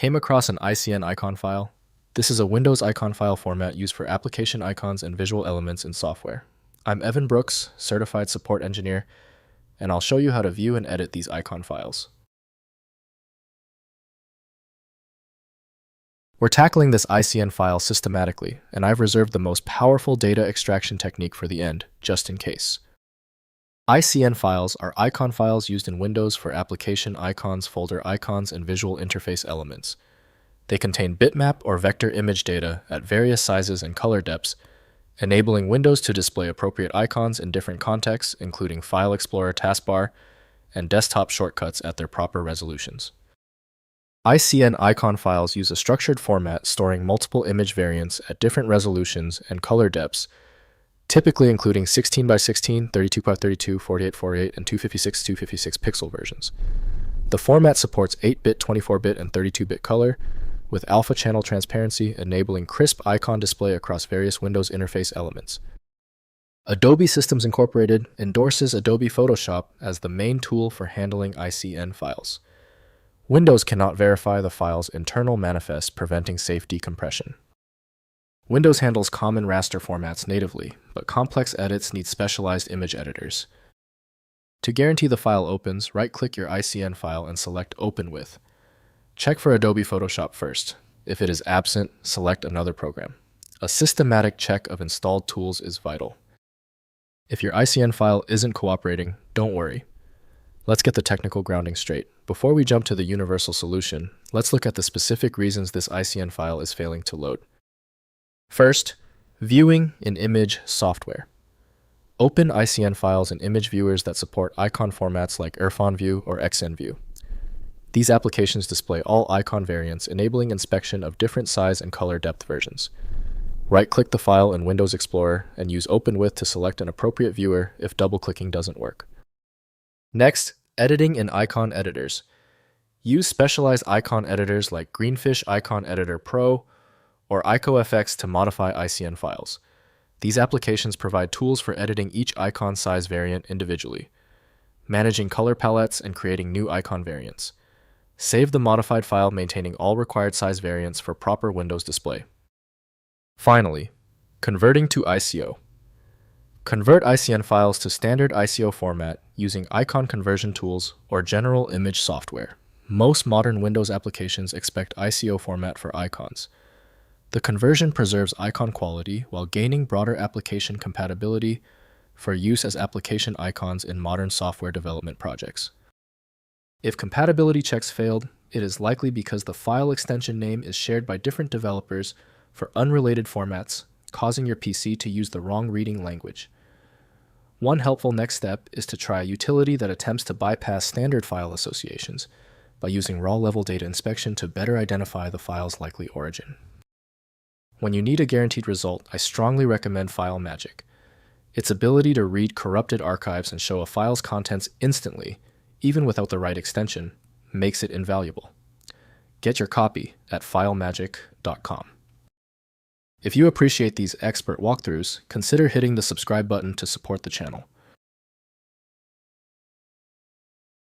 Came across an ICN icon file? This is a Windows icon file format used for application icons and visual elements in software. I'm Evan Brooks, Certified Support Engineer, and I'll show you how to view and edit these icon files. We're tackling this ICN file systematically, and I've reserved the most powerful data extraction technique for the end, just in case. ICN files are icon files used in Windows for application icons, folder icons, and visual interface elements. They contain bitmap or vector image data at various sizes and color depths, enabling Windows to display appropriate icons in different contexts, including File Explorer taskbar and desktop shortcuts at their proper resolutions. ICN icon files use a structured format storing multiple image variants at different resolutions and color depths, typically including 16 by 16, 32 by 32, 48 by 48, and 256 by 256 pixel versions. The format supports 8-bit, 24-bit, and 32-bit color, with alpha channel transparency enabling crisp icon display across various Windows interface elements. Adobe Systems Incorporated endorses Adobe Photoshop as the main tool for handling ICN files. Windows cannot verify the file's internal manifest, preventing safe decompression. Windows handles common raster formats natively, but complex edits need specialized image editors. To guarantee the file opens, right-click your ICN file and select Open With. Check for Adobe Photoshop first. If it is absent, select another program. A systematic check of installed tools is vital. If your ICN file isn't cooperating, don't worry. Let's get the technical grounding straight. Before we jump to the universal solution, let's look at the specific reasons this ICN file is failing to load. First, viewing in image software. Open ICN files in image viewers that support icon formats like Irfan View or XN View. These applications display all icon variants, enabling inspection of different size and color depth versions. Right-click the file in Windows Explorer and use Open With to select an appropriate viewer if double-clicking doesn't work. Next, editing in icon editors. Use specialized icon editors like Greenfish Icon Editor Pro or IcoFX to modify ICN files. These applications provide tools for editing each icon size variant individually, managing color palettes, and creating new icon variants. Save the modified file maintaining all required size variants for proper Windows display. Finally, converting to ICO. Convert ICN files to standard ICO format using icon conversion tools or general image software. Most modern Windows applications expect ICO format for icons. The conversion preserves icon quality while gaining broader application compatibility for use as application icons in modern software development projects. If compatibility checks failed, it is likely because the file extension name is shared by different developers for unrelated formats, causing your PC to use the wrong reading language. One helpful next step is to try a utility that attempts to bypass standard file associations by using raw-level data inspection to better identify the file's likely origin. When you need a guaranteed result, I strongly recommend FileMagic. Its ability to read corrupted archives and show a file's contents instantly, even without the right extension, makes it invaluable. Get your copy at filemagic.com. If you appreciate these expert walkthroughs, consider hitting the subscribe button to support the channel.